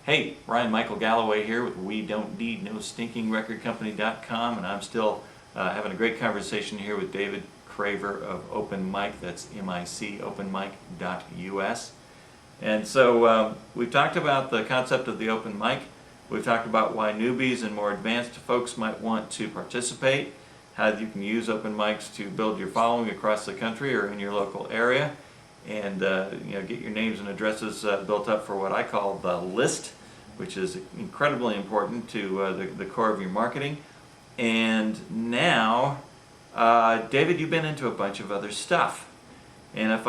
Hey, Ryan Michael Galloway here with We Don't Need No Stinking Record Company.com, and I'm still having a great conversation here with David Craver of Open Mic. That's MIC, openmic.us. And so we've talked about the concept of the open mic. We've talked about why newbies and more advanced folks might want to participate, how you can use open mics to build your following across the country or in your local area, and get your names and addresses built up for what I call the list, which is incredibly important to the core of your marketing. And now, David, you've been into a bunch of other stuff, and if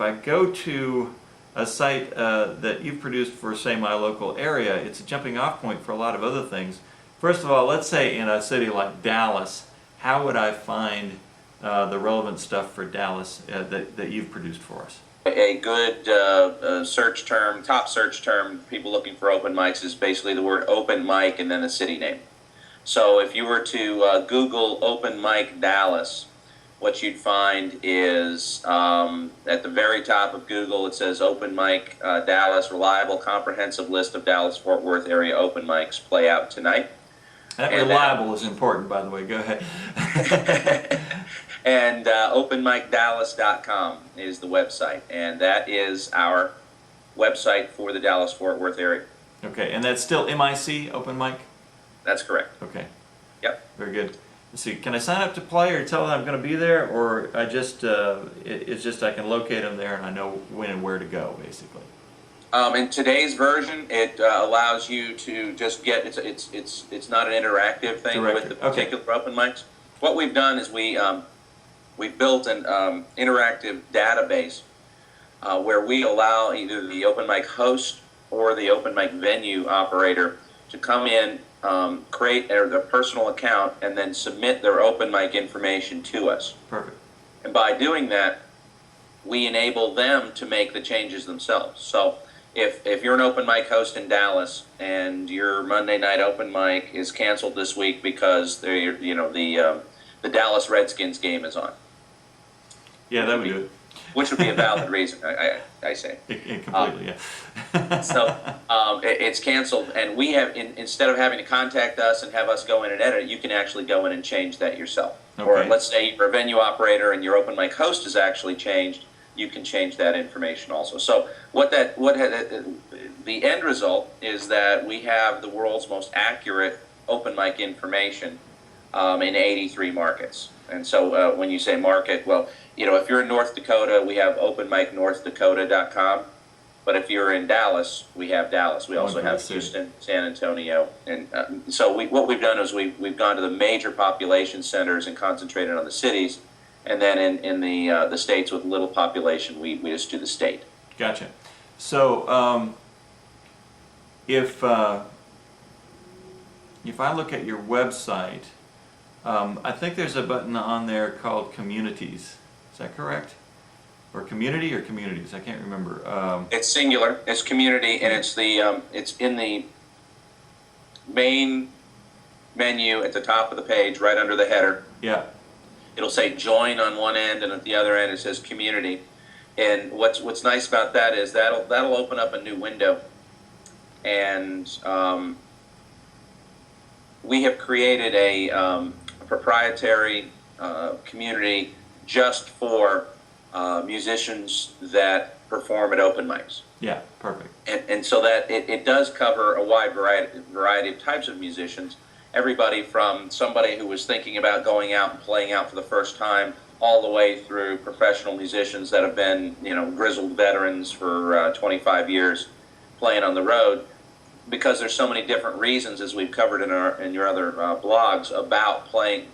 I go to a site that you've produced for, say, my local area, it's a jumping off point for a lot of other things. First of all, let's say in a city like Dallas, how would I find the relevant stuff for Dallas that you've produced for us? A good search term, top search term, people looking for open mics is basically the word open mic and then the city name. So if you were to Google open mic Dallas, what you'd find is at the very top of Google, it says open mic Dallas, reliable, comprehensive list of Dallas-Fort Worth area open mics play out tonight. That reliable is important, by the way. Go ahead. And openmicdallas.com is the website, and that is our website for the Dallas-Fort Worth area. Okay, and that's still MIC, Open Mic? That's correct. Okay. Yep. Very good. Let's see, can I sign up to play or tell them I'm going to be there, or I just it's just I can locate them there and I know when and where to go, basically? In today's version, it allows you to just get it's not an interactive thing with the particular open mics. What we've done is we've built an interactive database where we allow either the open mic host or the open mic venue operator to come in, create their personal account, and then submit their open mic information to us. Perfect. And by doing that, we enable them to make the changes themselves. So if you're an open mic host in Dallas and your Monday night open mic is canceled this week because the Dallas Redskins game is on. Yeah, that would do it. Which would be a valid reason, I say. Completely, yeah. So it's canceled, and we have, instead of having to contact us and have us go in and edit it, you can actually go in and change that yourself. Okay. Or let's say you're a venue operator and your open mic host is actually changed, you can change that information also. So the end result is that we have the world's most accurate open mic information in 83 markets. And so when you say market, well, if you're in North Dakota, we have openmicnorthdakota.com. But if you're in Dallas, we have Dallas. We also have Houston, San Antonio. And so what we've done is we've gone to the major population centers and concentrated on the cities. And then in the states with little population, we just do the state. Gotcha. So if I look at your website, I think there's a button on there called Communities. Is that correct? Or Community or Communities? I can't remember. It's singular. It's Community, and it's in the main menu at the top of the page, right under the header. Yeah. It'll say Join on one end, and at the other end it says Community. And what's nice about that is that'll open up a new window, and we have created a proprietary community just for musicians that perform at open mics. Yeah, perfect. And so that it does cover a wide variety of types of musicians. Everybody from somebody who was thinking about going out and playing out for the first time, all the way through professional musicians that have been, grizzled veterans for 25 years playing on the road. Because there's so many different reasons, as we've covered in your other blogs, about playing,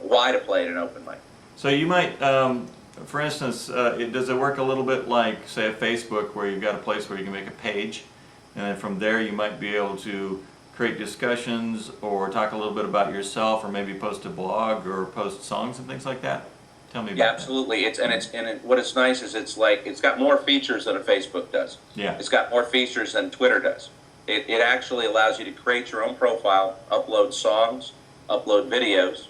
why to play at an open mic. So you might, for instance, does it work a little bit like, say, a Facebook, where you've got a place where you can make a page, and then from there you might be able to create discussions or talk a little bit about yourself, or maybe post a blog or post songs and things like that? Tell me about that. Yeah, absolutely. What it's nice is it's got more features than a Facebook does. Yeah. It's got more features than Twitter does. It actually allows you to create your own profile, upload songs, upload videos,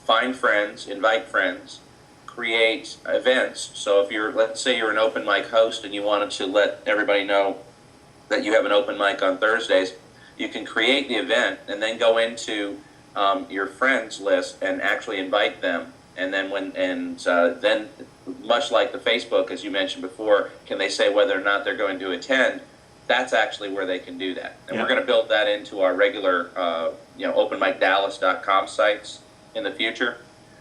find friends, invite friends, create events. So if let's say you're an open mic host and you wanted to let everybody know that you have an open mic on Thursdays, you can create the event and then go into your friends list and actually invite them. And then then much like the Facebook, as you mentioned before, can they say whether or not they're going to attend? That's actually where they can do that. And Yeah. we're going to build that into our regular, openmicdallas.com sites in the future.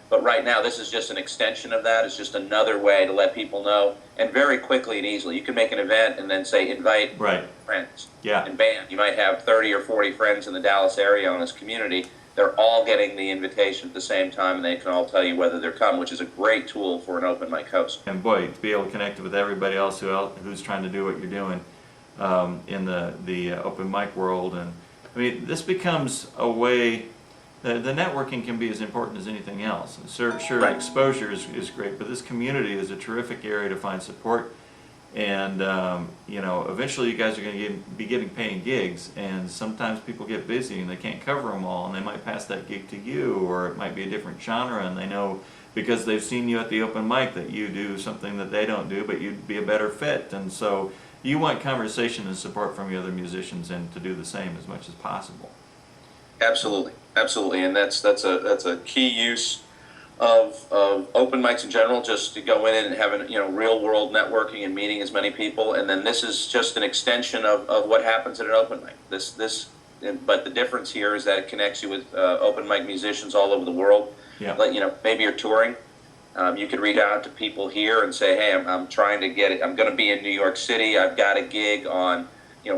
But right now, this is just an extension of that. It's just another way to let people know. And very quickly and easily, you can make an event and then say, invite Right. friends. Yeah. And bam, you might have 30 or 40 friends in the Dallas area on this community. They're all getting the invitation at the same time, and they can all tell you whether they're coming, which is a great tool for an open mic host. And boy, to be able to connect with everybody else who's trying to do what you're doing in the open mic world, and I mean, this becomes a way. The networking can be as important as anything else. Sure, Right. exposure is great, but this community is a terrific area to find support. And eventually you guys are going to be getting paying gigs, and sometimes people get busy and they can't cover them all, and they might pass that gig to you, or it might be a different genre, and they know because they've seen you at the open mic that you do something that they don't do, but you'd be a better fit. And so you want conversation and support from the other musicians, and to do the same as much as possible. Absolutely, absolutely, and that's a key use of open mics in general. Just to go in and have real world networking and meeting as many people, and then this is just an extension of what happens at an open mic. But the difference here is that it connects you with open mic musicians all over the world. Yeah. Maybe you're touring. You could reach out to people here and say, hey, I'm trying to get it. I'm going to be in New York City. I've got a gig on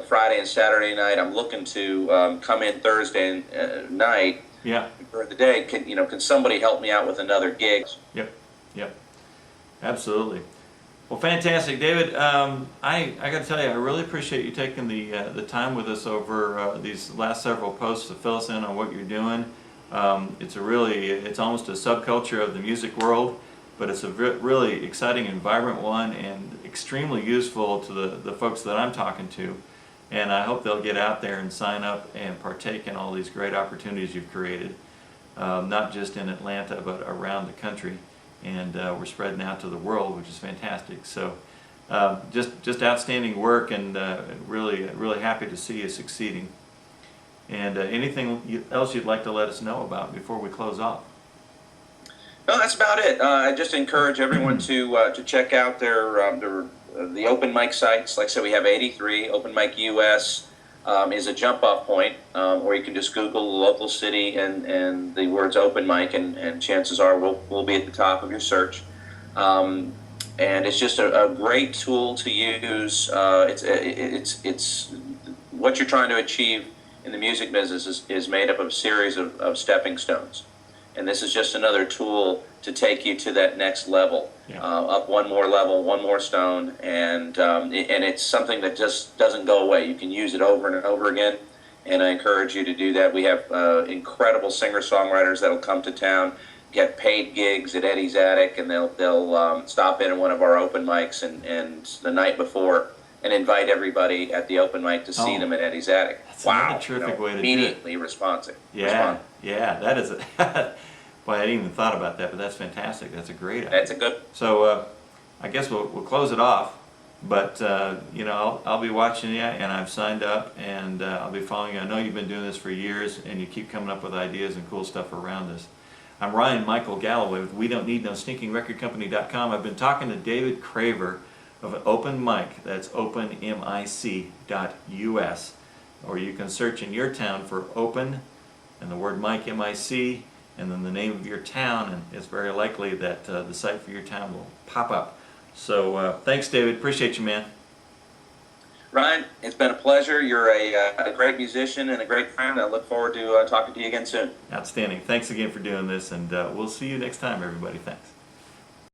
Friday and Saturday night. I'm looking to come in Thursday night Yeah. during the day. Can somebody help me out with another gig? Yep. Absolutely. Well, fantastic, David. I got to tell you, I really appreciate you taking the time with us over these last several posts to fill us in on what you're doing. It's almost a subculture of the music world, but it's a really exciting and vibrant one, and extremely useful to the folks that I'm talking to. And I hope they'll get out there and sign up and partake in all these great opportunities you've created, not just in Atlanta, but around the country. And we're spreading out to the world, which is fantastic. So just outstanding work, and really happy to see you succeeding. And anything else you'd like to let us know about before we close off? No, that's about it. I just encourage everyone to check out the open mic sites. Like I said, we have 83. Open Mic US is a jump-off point, or you can just Google the local city and the words open mic, and chances are we'll be at the top of your search. And it's just a great tool to use. It's what you're trying to achieve in the music business is made up of a series of stepping stones. And this is just another tool to take you to that next level, Yeah. up one more level, one more stone, and it's something that just doesn't go away. You can use it over and over again, and I encourage you to do that. We have incredible singer-songwriters that'll come to town, get paid gigs at Eddie's Attic, and they'll stop in at one of our open mics and the night before, and invite everybody at the open mic to see them at Eddie's Attic. That's Wow, another terrific way to do it. immediately responsive. Yeah, that is it. Boy, I didn't even thought about that, but that's fantastic. That's a great idea. That's a good. So I guess we'll close it off. But I'll be watching you, and I've signed up, and I'll be following you. I know you've been doing this for years, and you keep coming up with ideas and cool stuff around this. I'm Ryan Michael Galloway with WeDon'tNeedNoStinkingRecordCompany.com. I've been talking to David Craver of Open Mic. That's openmic.us, or you can search in your town for Open and the word Mic, M-I-C, and then the name of your town, and it's very likely that the site for your town will pop up. So thanks, David. Appreciate you, man. Ryan, it's been a pleasure. You're a great musician and a great friend. I look forward to talking to you again soon. Outstanding. Thanks again for doing this, and we'll see you next time, everybody. Thanks.